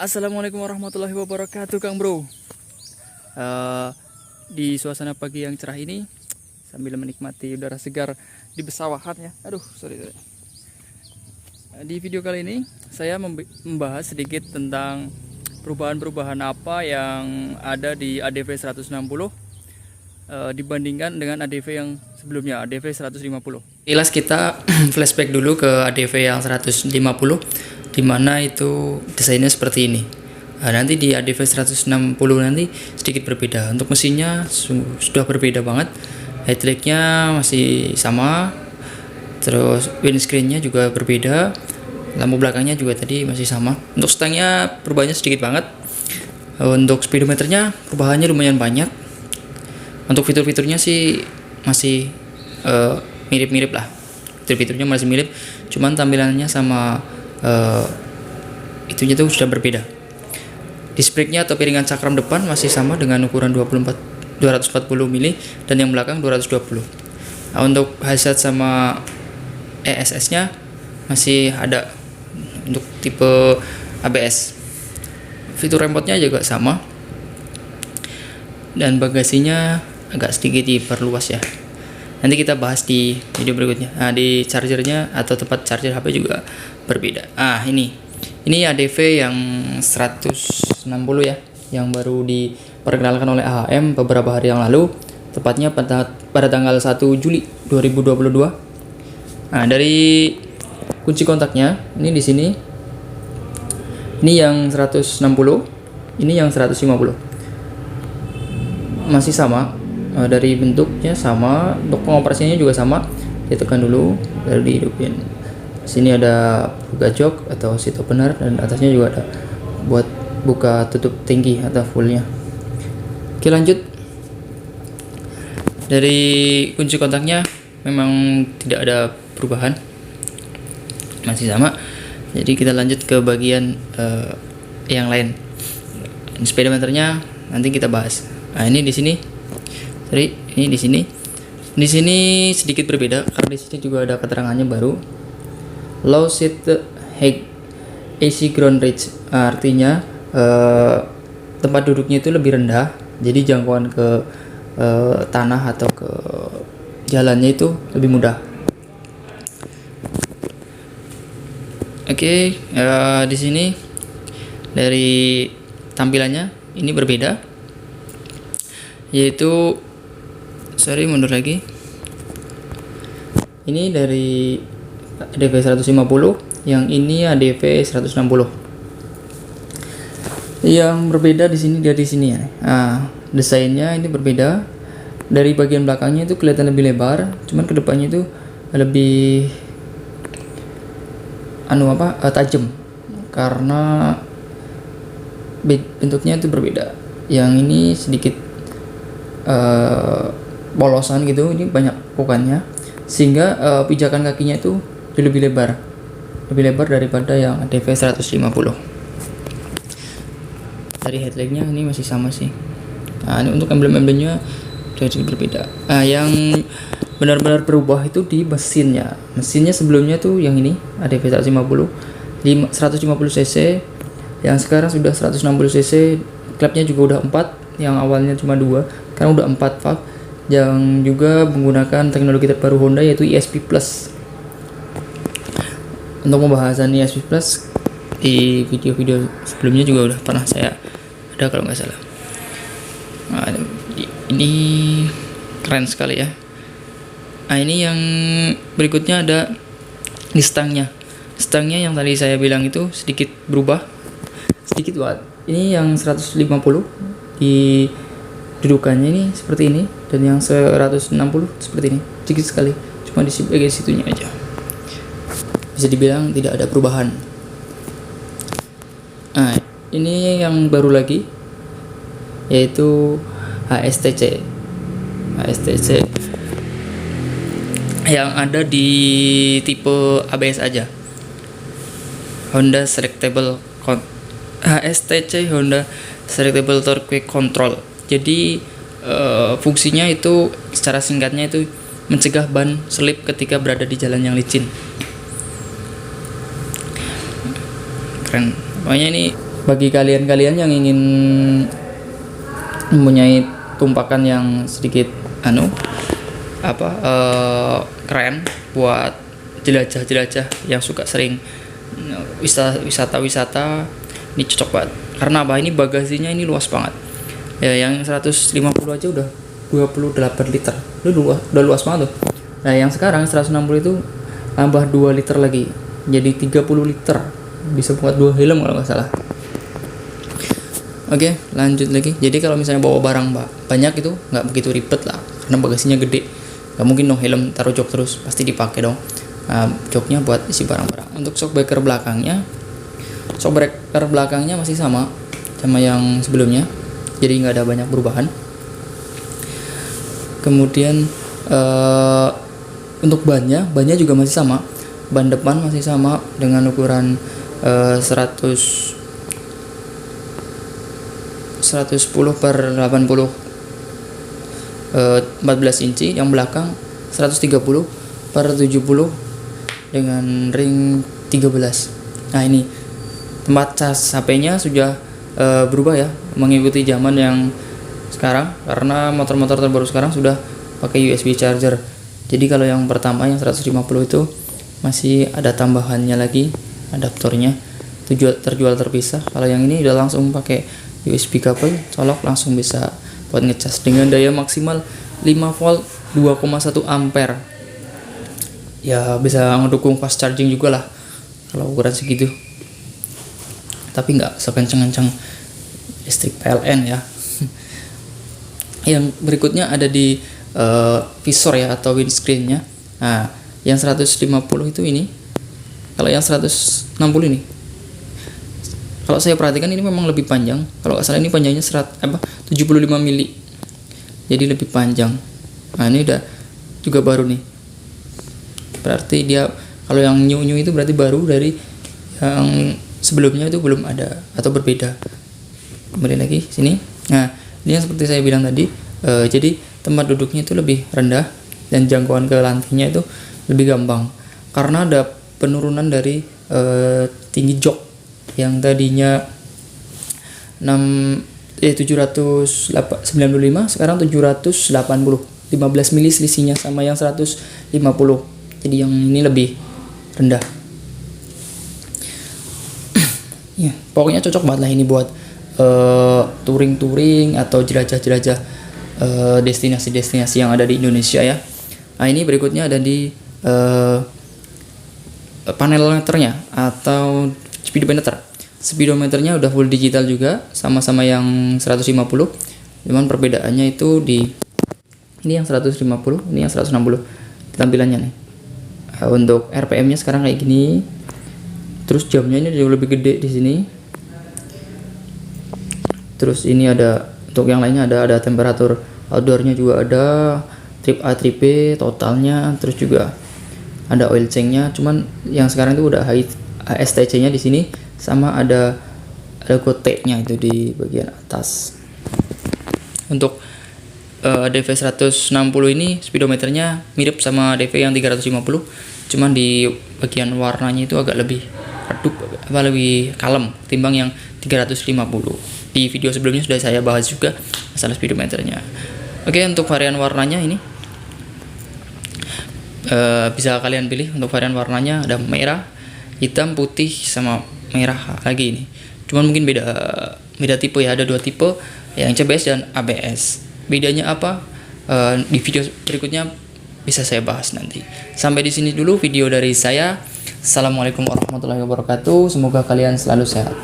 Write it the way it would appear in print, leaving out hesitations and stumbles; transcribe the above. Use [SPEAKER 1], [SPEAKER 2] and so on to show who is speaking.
[SPEAKER 1] Assalamualaikum warahmatullahi wabarakatuh, Kang Bro. Di suasana pagi yang cerah ini, sambil menikmati udara segar di pesawahan ya. Aduh, sorry. Di video kali ini, saya membahas sedikit tentang perubahan-perubahan apa yang ada di ADV 160 dibandingkan dengan ADV yang sebelumnya, ADV 150. Kilas kita flashback dulu ke ADV yang 150, dimana itu desainnya seperti ini. Nanti di ADV 160 nanti sedikit berbeda. Untuk mesinnya sudah berbeda banget. Headlightnya masih sama, terus windscreennya juga berbeda, lampu belakangnya juga tadi masih sama. Untuk stangnya perubahannya sedikit banget. Untuk speedometernya perubahannya lumayan banyak. Untuk fitur-fiturnya sih masih mirip-mirip lah. Fitur-fiturnya masih mirip, cuman tampilannya sama itunya tuh sudah berbeda. Disc brake-nya atau piringan cakram depan masih sama dengan ukuran 240 mili dan yang belakang 220. Untuk hazard sama ESS-nya masih ada untuk tipe ABS. Fitur remote-nya juga sama. Dan bagasinya agak sedikit diperluas ya. Nanti kita bahas di video berikutnya. Di chargernya atau tempat charger HP juga berbeda. Ini ADV yang 160 ya, yang baru diperkenalkan oleh AHM beberapa hari yang lalu, tepatnya pada tanggal 1 Juli 2022. Dari kunci kontaknya, ini di sini. Ini yang 160, ini yang 150. Masih sama. Dari bentuknya sama, untuk pengoperasiannya juga sama. Ditekan dulu, lalu dihidupin. Sini ada buka jok atau seat opener, dan atasnya juga ada buat buka tutup tangki atau fullnya. Oke, lanjut. Dari kunci kontaknya memang tidak ada perubahan, masih sama. Jadi kita lanjut ke bagian yang lain. Speedometernya nanti kita bahas. Ini di sini. Ini di sini. Di sini sedikit berbeda karena di sini juga ada keterangannya baru. Low seat height AC ground reach, artinya tempat duduknya itu lebih rendah, jadi jangkauan ke tanah atau ke jalannya itu lebih mudah. Oke, di sini dari tampilannya ini berbeda, yaitu mundur lagi. Ini dari ADV 150, yang ini ADV 160. Yang berbeda di sini dari sini ya. Desainnya ini berbeda. Dari bagian belakangnya itu kelihatan lebih lebar, cuman kedepannya itu lebih tajam karena bentuknya itu berbeda. Yang ini sedikit polosan gitu, ini banyak pokannya, sehingga pijakan kakinya itu lebih lebar daripada yang ADV 150. Dari headlightnya ini masih sama sih. Ini untuk emblem-emblemnya sedikit berbeda. Yang benar-benar berubah itu di mesinnya. Mesinnya sebelumnya tuh yang ini ADV 150 cc, yang sekarang sudah 160 cc. Klapnya juga udah 4, yang awalnya cuma 2, karena udah 4 valve, yang juga menggunakan teknologi terbaru Honda yaitu ESP Plus. Untuk pembahasan ESP Plus di video-video sebelumnya juga udah pernah saya ada kalau nggak salah. Ini keren sekali ya. Ini yang berikutnya ada di stangnya. Stangnya yang tadi saya bilang itu sedikit berubah, sedikit banget. Ini yang 150 di dudukannya ini seperti ini, dan yang 160 seperti ini, sedikit sekali, cuma di bagian situnya aja. Bisa dibilang tidak ada perubahan. Ini yang baru lagi, yaitu HSTC yang ada di tipe ABS aja, Honda Selectable HSTC Honda Selectable Torque Control. Jadi fungsinya itu secara singkatnya itu mencegah ban selip ketika berada di jalan yang licin. Keren. Pokoknya ini Bagi kalian-kalian yang ingin mempunyai tumpakan yang sedikit keren buat jelajah-jelajah yang suka sering wisata-wisata, ini cocok banget. Karena apa? Ini bagasinya ini luas banget. Ya, yang 150 aja udah 28 liter. Itu udah luas banget tuh. Nah, yang sekarang 160 itu tambah 2 liter lagi. Jadi 30 liter. Bisa buat 2 helm kalau nggak salah. Oke, lanjut lagi. Jadi kalau misalnya bawa barang banyak itu nggak begitu ribet lah, karena bagasinya gede. Nggak mungkin dong helm taruh jok terus, pasti dipakai dong. Nah, joknya buat isi barang-barang. Untuk shockbreaker belakangnya masih sama yang sebelumnya, jadi nggak ada banyak perubahan. Kemudian untuk bannya juga masih sama. Ban depan masih sama dengan ukuran 110 per 80 14 inci. Yang belakang 130 per 70 dengan ring 13. Nah, ini tempat cas HP-nya sudah berubah ya, mengikuti zaman yang sekarang, karena motor-motor terbaru sekarang sudah pakai USB charger. Jadi kalau yang pertama yang 150 itu masih ada tambahannya lagi, adaptornya terjual terpisah. Kalau yang ini udah langsung pakai USB kabel, colok langsung bisa buat ngecas dengan daya maksimal 5 volt 2,1 ampere. Ya bisa ngedukung fast charging juga lah kalau ukuran segitu. Tapi nggak sekencang-kencang listrik PLN ya. Yang berikutnya ada di visor ya atau windscreen-nya. Nah, yang 150 itu ini. Kalau yang 160 ini, kalau saya perhatikan ini memang lebih panjang. Kalau nggak salah ini panjangnya 75 mili. Jadi lebih panjang. Nah, ini udah juga baru nih. Berarti dia kalau yang new itu berarti baru, dari yang sebelumnya itu belum ada atau berbeda. Kembali lagi sini. Nah, ini yang seperti saya bilang tadi, jadi tempat duduknya itu lebih rendah dan jangkauan ke lantainya itu lebih gampang karena ada penurunan dari tinggi jok yang tadinya 795 sekarang 780, 15 mili selisihnya sama yang 150. Jadi yang ini lebih rendah. Ya, pokoknya cocok banget lah ini buat touring atau jelajah-jelajah destinasi-destinasi yang ada di Indonesia ya. Nah, ini berikutnya ada di panel meternya atau speedometer. Speedometernya udah full digital juga, sama-sama yang 150. Cuman perbedaannya itu di ini yang 150, ini yang 160 tampilannya nih. Untuk RPM-nya sekarang kayak gini. Terus jamnya ini jauh lebih gede di sini. Terus ini ada untuk yang lainnya ada temperatur outdoornya juga ada, trip A trip B totalnya, terus juga ada oil change-nya. Cuman yang sekarang itu udah STC-nya di sini, sama ada logo T-nya itu di bagian atas. Untuk DV 160 ini speedometernya mirip sama DV yang 350, cuman di bagian warnanya itu agak lebih redup, lebih kalem timbang yang 350. Di video sebelumnya sudah saya bahas juga masalah speedometernya. Oke, untuk varian warnanya ini bisa kalian pilih. Untuk varian warnanya ada merah, hitam, putih, sama merah lagi ini. Cuman mungkin beda tipe ya, ada 2 tipe, yang CBS dan ABS. Bedanya apa? Di video berikutnya bisa saya bahas nanti. Sampai di sini dulu video dari saya. Assalamualaikum warahmatullahi wabarakatuh. Semoga kalian selalu sehat.